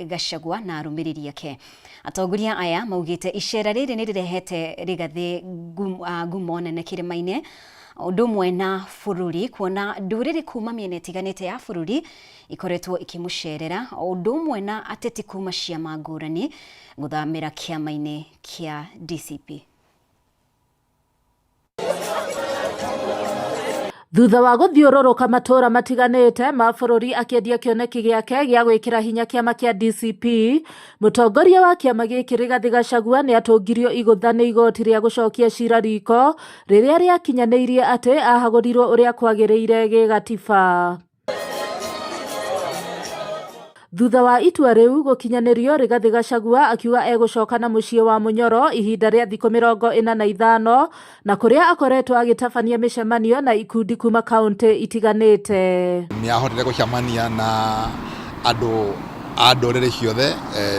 Gachagua na arũmĩrĩri ake. Atongoria aya maugĩte icera rĩrĩ nĩ rĩrehete Rigathi ngumo nene kĩrĩma-inĩ ũndũ ũmwe na bũrũri, kuona ndũrĩrĩ kuma mĩena ĩtiganĩte ya bũrũri ikoretwo ikĩmũcerera ũndũ ũmwe na ateti kuma ciama ngũrani gũthamĩra kĩama-inĩ kĩa DCP. Thutha wa gũthiũrũrũka matũra matiganĩte ma bũrũri akĩendia kĩoneki gĩake gĩa gwĩkĩra hinya kĩama kĩa DCP, mũtongoria wa kĩama gĩkĩ Rigathi Gachagua nĩ atũngirio igũtha nĩ igoti rĩa gũcokia cira riko rĩrĩa rĩakinyanĩirie atĩ ahagũrirwo ũrĩa kwagĩrĩire gĩgatiba. Thutha wa itua rĩu gũkinyanĩrio, Rigathi Gachagua akiuga egũcoka na mũciĩ wa Munyoro ihinda rĩa thikũ 45 na kũrĩa akoretwo agĩtabania mĩcemanio na ikundi kuma kaunti itiganĩte. Nĩ ahotire gũcemania na andũ a ndũrĩrĩ ciothe,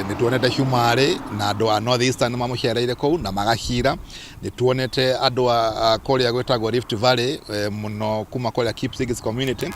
nĩ tuonete Cumarĩ na andũ a North Eastern mamũcereire kũu na magacira. Nĩ tuonete andũ a kũrĩa gwĩtagwo Rift Valley mũno kuma kũrĩa Kipsigis community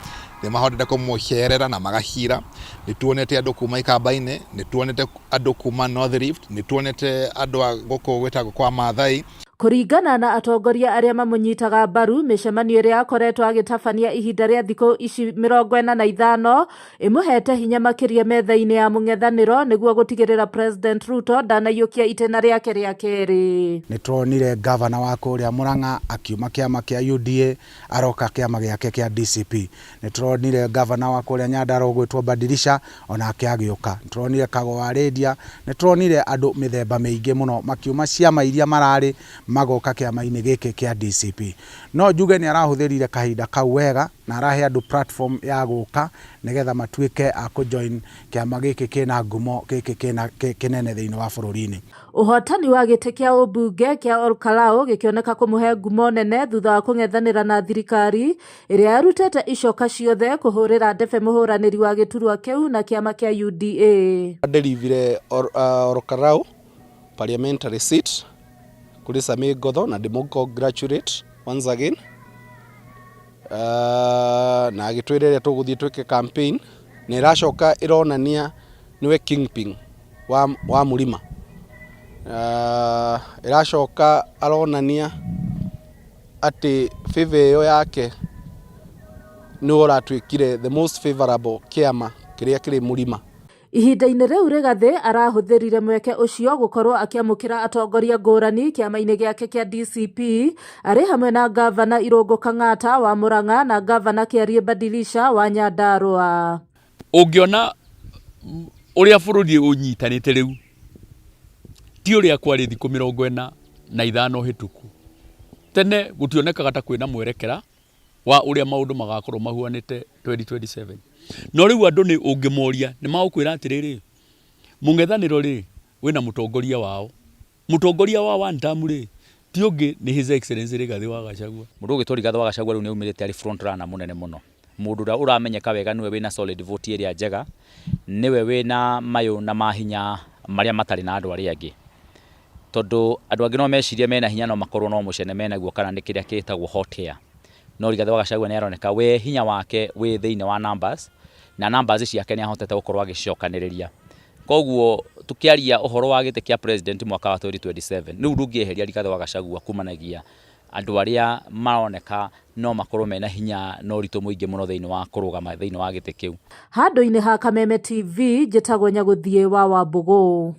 nĩ mahotete kũmũcerera na magacira. Nĩ tuonete andũ kuma Ikamba-inĩ, nĩ tuonete andũ kuma North Rift, nĩ tuonete andũ a gũkũ gwĩtagwo kwa Maathai. Kũringana na atongoria arĩa mamũnyitaga mbaru, mĩcemanio ĩrĩa akoretwo agĩtabania ihinda rĩa thikũ ici 45 ĩmũhete hinya makĩria metha-inĩ ya mũng'ethanĩro nĩguo gũtigĩrĩra President Ruto ndanaiyũkia itĩna rĩake rĩa kerĩ. Nĩ tuonire gavana wa kũrĩa Murang'a akiuma kĩama kĩa UDA aroka kĩama gĩake kĩa DCP. Nĩ tuonire gavana wa kũrĩa Nyandarua gwĩtwo Badilisha onake agĩũka. Nĩ tuonire Kago wa Rĩndia, nĩ tuonire andũ mĩthemba mĩingĩ mũno makiuma ciama iria mararĩ magoka kĩama-inĩ gĩkĩ kĩa DCP. No njuge nĩ arahũthĩrire kahinda kau wega na arahe andũ platform ya gũka nĩgetha matuĩke a kũjoin kĩama gĩkĩ kĩna ngumo gĩkĩ kĩnene thĩinĩ wa bũrũri-inĩ. Ũhotani wa gĩtĩ kĩa ũmbunge kĩa Olkalau gĩkĩoneka kũmũhe ngumo nene thutha wa kũng'ethanĩra na thirikari ĩrĩa yarutĩte icoka ciothe kũhũrĩra ndebe mũhũranĩri wa gĩturwa kĩu na kĩama kĩa UDA. Ndelivire Olkalau parliamentary seat kuri Samii Ngodho na congratulate once again. Na agĩtwĩrĩre tũgũthiĩ twĩke campaign nĩ ĩracoka ĩronania nĩwe kingpin wa mũrima. Ĩracoka aronania atĩ favor ĩyo yake nĩ ũratuĩkire the most favorable kĩama kĩrĩa kĩrĩ mũrima. Ihinda-inĩ rĩu Rigathi arahũthĩrire mweke ũcio gũkorwo akĩamũkĩra atongoria ngũrani kĩama-inĩ gĩake kĩa DCP arĩ hamwe na gavana Irũngũ Kang'ata wa Murang'a na gavana Kĩarĩ Badilisha wa Nyandarua. Ũngĩona ũrĩa bũrũri ũnyitanĩte rĩu ti ũrĩa kwarĩ thikũ 45 hĩtũku. Tene gũtionekaga ta kwĩna mwerekera wa ũrĩa maũndũ magakorwo mahuanĩte 2027. No rĩu andũ nĩ ũngĩmoria nĩ magũkwĩra atĩrĩrĩ, mũng'ethanĩro rĩ wĩna mũtongoria wao. Mũtongoria wa one term rĩ ti ũngĩ nĩ His Excellency Rigathi wa Gachagua. Mũndũ ũgĩtwo Rigathi wa Gachagua rĩu nĩ umĩrĩte arĩ front runner mũnene mũno. Mũndũ ũrĩa ũramenyeka wega nĩwe wĩna solid vote ĩrĩa njega, nĩwe wĩna mayũ na mahinya marĩa matarĩ na andũ arĩa angĩ. Tondũ andũ angĩ no mecirie mena hinya no makorwo no mũcene mena guo kana nĩ kĩrĩa kĩtagwo hot hair. No Rigathi wa Gachagua nĩ aroneka we hinya wake wĩ thĩinĩ wa numbers na numbers ciake nĩ ahotete gũkorwo agĩcokanĩrĩria. Koguo tukiaria ũhoro wa gĩtĩ kĩa president mwaka wa 2027 rĩu ndũngĩeheria Rigathi wa Gachagua kumanagia andũ arĩa maroneka no makorwo mena hinya no ũritũ mũingĩ mũno thĩinĩ wa kũrũgama thĩinĩ wa gĩtĩ kĩu. Handũ-inĩ ha Kameme TV njĩtagwo Nyagũthiĩ wa Wambũgũ.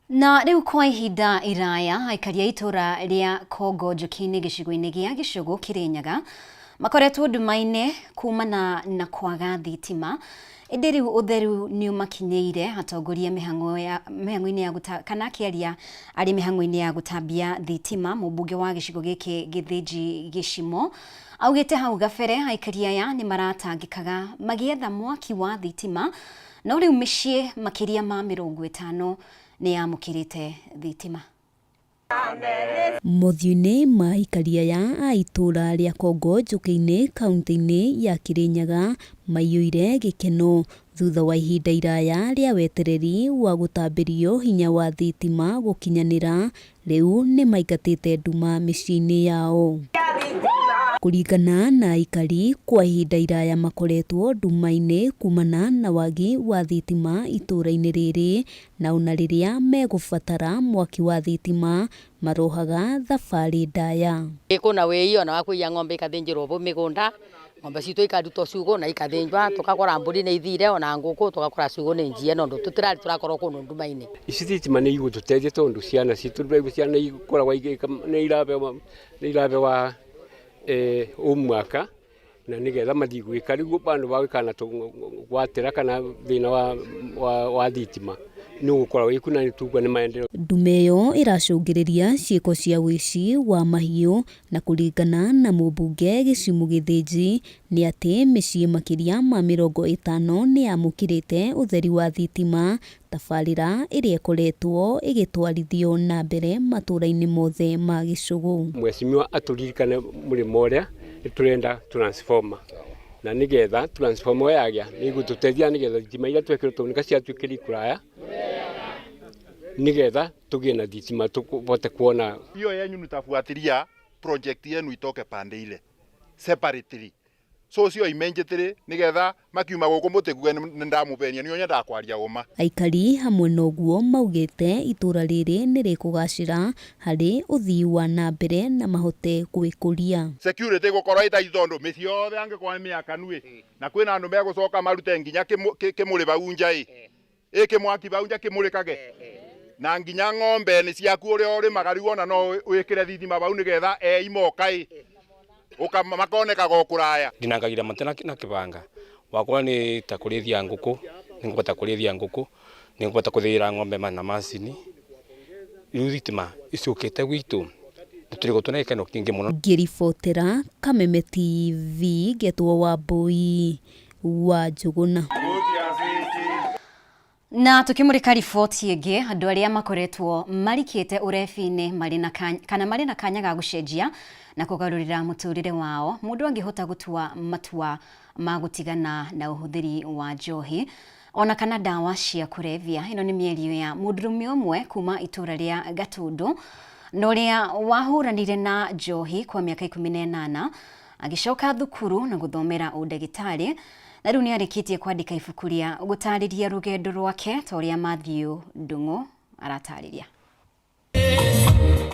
Na rĩu kwa ihinda iraya aikari a itũra rĩa Kongo Njoki-inĩ gĩcigo-inĩ gĩa Gĩcũgũ Kĩrĩnyaga makoretwo nduma-inĩ kumana na kwaga thitima. Ĩndĩ rĩu ũtheru nĩ ũmakinyĩire atongoria mĩhang'o-inĩ ya kana akĩaria arĩ mĩhang'o-inĩ ya gũtambia thitima. Mũmbunge wa gĩcigo gĩkĩ Gĩthĩnji Gĩcimo augĩte hau gabere aikari aya nĩ maratangĩkaga magĩetha mwaki wa thitima, no rĩu mĩciĩ makĩria ma 50 nĩ yamũkĩrĩte thitima. Mũthiũ-inĩ ma aikari aya a itũra rĩa Kongo Njoki-inĩ kaunti-inĩ ya Kĩrĩnyaga maiyũire gĩkeno thutha wa ihinda iraya rĩa wetereri wa gũtambĩrio hinya wa thitima gũkinyanĩra, rĩu nĩ maingatĩte nduma mĩciĩ-inĩ yao. Kũringana na aikari, kwa ihinda iraya makoretwo nduma-inĩ kumana na wagi wa thitima itũra-inĩ rĩrĩ, na ona rĩrĩa megũbatara mwaki wa thitima marohaga thabarĩ ndaya. Kuna wei ona wa kũiya ng'ombe ikathĩnjĩrwo bo mĩgũnda, ng'ombe citũ ikarutwo ciugũ na ikathĩnjwa, tũkagũra mbũri nĩ ithire ona ngũkũ tũgakora ciugũ nĩ njie no tũtirarĩ tũrakorwo kũndũ nduma-inĩ. Ici thitima nĩ igũtũteithia tondũ ciana citũ ciana ikoragwo nĩ irabewa mwaka na nigetha mathii gwika riu bandu bagikana gwatira kana thina wa thitima ni gukora wikuna ni tugwa ni maendeleo. Ndume ĩyo ĩracũngĩrĩria ciĩko cia ũici wa mahiũ, na kũringana na mũmbunge Gĩcimu Gĩthĩnji nĩ atĩ mĩciĩ makĩria ma 50 nĩ yamũkĩrĩte ũtheri wa thitima, tabarĩra ĩrĩa ĩkoretwo ĩgĩtwarithio na mbere matũra-inĩ mothe ma gĩcũgũ. Mheshimiwa aturirikane mũrĩmo ũrĩa turenda transformer na nigetha transformer yagia ni gũtũteithia nigetha thitima iria twekĩrĩtwo nĩ ciatuĩkĩra ikuraya nigetha tugie na thitima tubote kuona. Hiyo yenyu nitafuatilia project yenu itoke pande ile separately, so cio imenjetire nigetha makiuma gũkũ mũtĩguge nĩ ndamũbenia nĩ nyenda kwaria ũma. Aikari hamwe noguo maugĩte itũra rĩrĩ nĩ rĩkũgacĩra harĩ ũthii wa na mbere na mahote gwĩkũria. Security gũkorwo ĩtarĩ tondũ mĩciĩ yothe angĩkorwo nĩ mĩakanu na kwĩna andũ megũcoka marute nginya kĩmũrĩ bau nja kĩmwaki bau nja kĩmũrĩkage na nginya ng'ombe nĩ ciaku ũrĩa ũrĩmaga rĩu ona no wĩkĩre thitima bau nĩgetha imoka makonekaga kũraya. Ndinangagira matena na kibanga wakwa ni ta kũrĩithia ngũkũ, ni ngũbota kũrĩithia ngũkũ, ni ngũbota kũthĩĩra ng'ombe na macini. Rĩu thitima icũkĩte gwitũ tũtirĩ na gĩkeno kĩingĩ mũno. Ngĩribotera Kameme TV, Getwo Wambui wa Njũgũna. Na tukimurika riboti ĩngĩ, andũ arĩa makoretwo marikĩte ũrebi-inĩ marĩ na kanya ga gũcenjia na kũgarũrĩra mũtũrĩre wao, mũndũ angĩhota gũtua matua ma gũtigana na ũhũthĩri wa njohi ona kana ndawa cia kũrebia. Ĩno nĩ mĩario ya mũndũrũme ũmwe kuma itũra rĩa Gatũndũ na ũrĩa wahũranire na njohi kwa mĩaka 18 agĩcoka thukuru na gũthomera ũndagĩtarĩ, na rĩu nĩ arĩkĩtie kwandĩka ibuku rĩa gũtarĩria rũgendo rwake ta ũrĩa Matthew Ndung'u aratarĩria.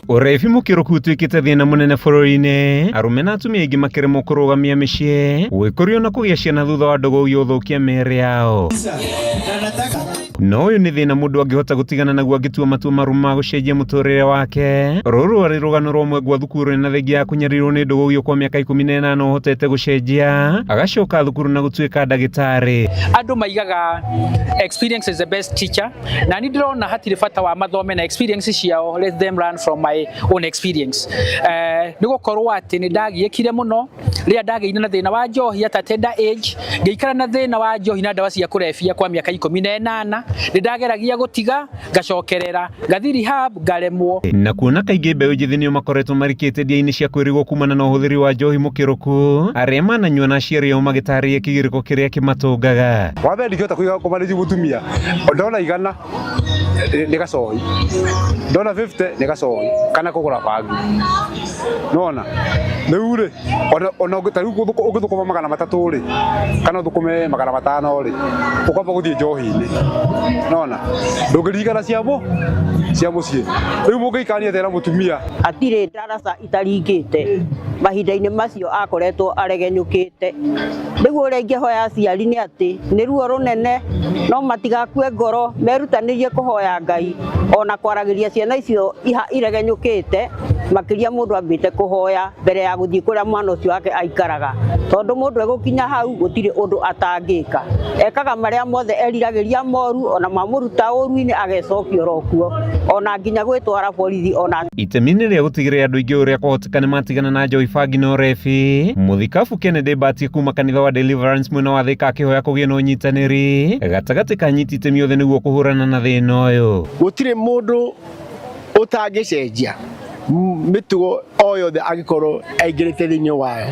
Ũrebi mũkĩrũku ũtuĩkĩte thĩna mũnene bũrũri-inĩ, arũme na atumia aingĩ makĩremwo kũrũgamia mĩciĩ, gwĩkũrio na kũgĩa ciana thutha wa ndogo ũyũ ũthũkia mĩĩrĩ yao. No ũyũ nĩ thĩna mũndũ angĩhota gũtigana naguo angĩtua matua marũmu ma gũcenjia mũtũrĩre wake. Rũrũ arĩ rũgano rũmwe gwa thukuru na thengia ya kũnyarirwo nĩ ndogo ũyũ kwa mĩaka 18 ũhotete gũcenjia, agacoka thukuru na gũtuĩka ndagĩtarĩ. Andũ maigaga experience is the best teacher, na nĩ ndĩrona hatirĩ bata wa mathome na experience ciao, let them learn from my own experience. Nĩ gũkorwo atĩ nĩ ndagiĩkire mũno rĩrĩa ndagĩire na thĩna wa njohi at a tender age, ngĩikara na thĩna wa njohi na ndawa cia kũrebia kwa mĩaka 18, nĩ ndageragia gũtiga ngacokerera ngathi rehab ngaremwo. Na kuona kaingĩ mbeũ njĩthĩ nĩo makoretwo marikĩte ndia-inĩ cia kwĩrĩgwo kumana na ũhũthĩri wa njohi mũkĩrũku, arĩa mananyua na aciari ao magĩtarĩria kĩgirĩko kĩrĩa kĩmatũngaga. Wambe ndingĩhota kũiga kũmanĩji mũtumia, ndona 100 nĩ gacoi, ndona 50 nĩ gacoi kana kũgũra bangi. Nona rĩu rĩ ona ũngĩthũkũma 300 rĩ kana ũthũkũme 500 rĩ ũkwamba gũthiĩ njohi-inĩ. Nona ndũngĩririkana cia mũciĩ, rĩu mũngĩikania tena mũtumia atirĩ ndaraca itaringĩte mahinda-inĩ macio akoretwo aregenyũkĩte. Nĩguo ũrĩa ingĩhoya aciari nĩ atĩ nĩ ruo rũnene no matigakue ngoro, merutanĩrie kũhoya Ngai ona kwaragĩria ciana icio iregenyũkĩte, makĩria mũndũ ambĩte kũhoya mbere ya gũthiĩ kũrĩa mwana ũcio wake aikaraga, tondũ mũndũ egũkinya hau gũtirĩ ũndũ atangĩka, ekaga marĩa mothe eriragĩria moru, ona mamũruta ũru-inĩ agecokio orokuo, ona nginya gwĩtwara borithi. Ona itemi-inĩ rĩa gũtigĩrĩra andũ aingĩ ũrĩa kwahoteka nĩ matigana na njohi, bangi na ũrebi, mũthikabu Kennedy Batie kuma kanitha wa Deliverance mwena wa Thika akĩhoya kũgĩa na ũnyitanĩri gatagatĩ ka anyiti itemi othe nĩguo kũhũrana na thĩna ũyũ. Gũtirĩ mũndũ ũtangĩcenjia mĩtugo o yothe angĩkorwo aingĩrĩte thĩinĩ wayo,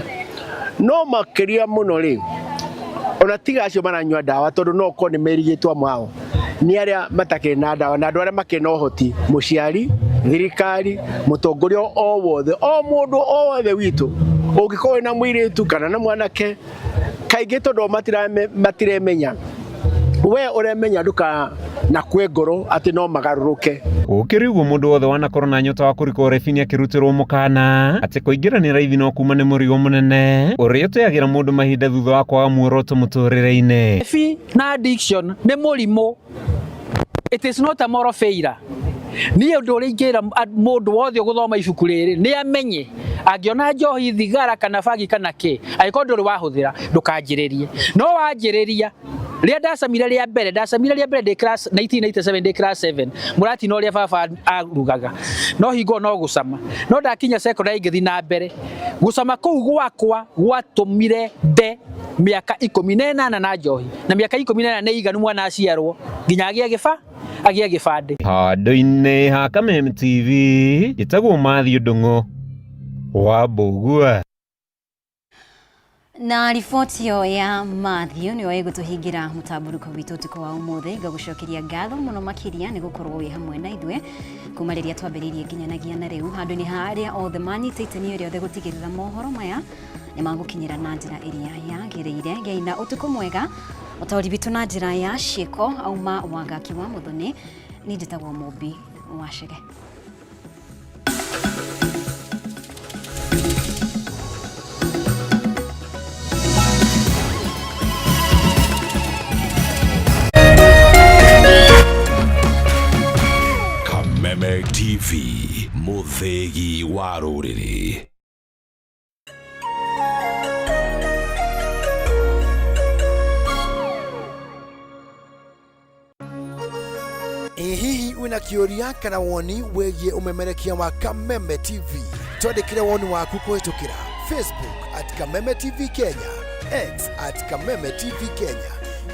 no makĩria mũno rĩu ona tiga acio maranyua ndawa, tondũ no ko nĩ merigĩtwo mao nĩ arĩa matakĩrĩ na ndawa na andũ arĩa makĩrĩ na ũhoti, mũciari, thirikari, mũtongoria o wothe, o mũndũ o wothe witũ ũngĩkorwo na mũirĩtu kana na mwanake kaingĩ tondũ matiremenya we uremenya nduka na kwe ngoro ati no magarũrũke ukiriguo mundu wothe wanakorwo na nyota wa kurika rebini akirutirwo mukana ati kuingĩranĩra raithi no kuma nĩ mũrigo mũnene ũrĩa ũteagira mũndũ mahinda thutha wa kwaga muoroto mũtũrĩre-inĩ. Refi na addiction nĩ mũrimũ. It is not a moral failure. Niĩ ũndũ ũrĩa ingĩra mũndũ wothe gũthoma ibuku rĩrĩ nĩ amenye angĩona njohi, thigara kana bagi kana kĩ, angĩkorwo ndũrĩ wahũthĩra ndũkanjĩrĩrie. No wanjĩrĩria rĩa ndacamire rĩa mbere ndĩ class 1987 ndĩ class 7 mũrati no rĩa baba arugaga no hingo no gũcama no ndakinya secondary ngĩthi na mbere gũcama kũu gwakwa gwatũmire nde mĩaka 18 na njohi na mĩaka 18 nĩ iganu mwana aciarwo nginya agĩe gĩbandĩ. Handũ-inĩ ha Kameme TV gĩtagwo Mathiũ Ndung'u wa Mbũgua. Na riboti yo ya Mathiũ nĩyo ĩgũtũhingira mũtamburũko witũ ũtukũ wa ũmũthĩ. Ngagũcokeria ngatho mũno makĩria nĩ gũkorwo wĩ hamwe na ithuĩ kuma rĩrĩa twambĩrĩirie nginyanagia na rĩu handũ-inĩ ha arĩa othe manyitĩte itemi rĩothe gũtigĩrĩra mohoro maya nĩ magũkinyĩra na njĩra ĩrĩa yagĩrĩire. Ngai na ũtukũ mwega ũtaũri witũ na njĩra ya ciĩko auma Wangaki wa Muthoni. Niĩ njĩtagwo Mũmbi Wachege. Kameme TV, mũthĩgi wa rũrĩrĩ. Hihi wina kĩũria kana woni wĩgiĩ ũmemerekia wa Kameme TV, twandĩkĩre woni waku kũhĩtũkĩra Facebook @Kameme TV Kenya, X @Kameme TV Kenya,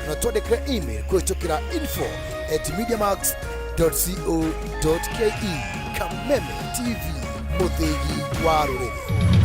na twandĩkĩre email kũhĩtũkĩra info@mediamax.co.ke. Kameme TV, mũthĩgi wa rũrĩrĩ.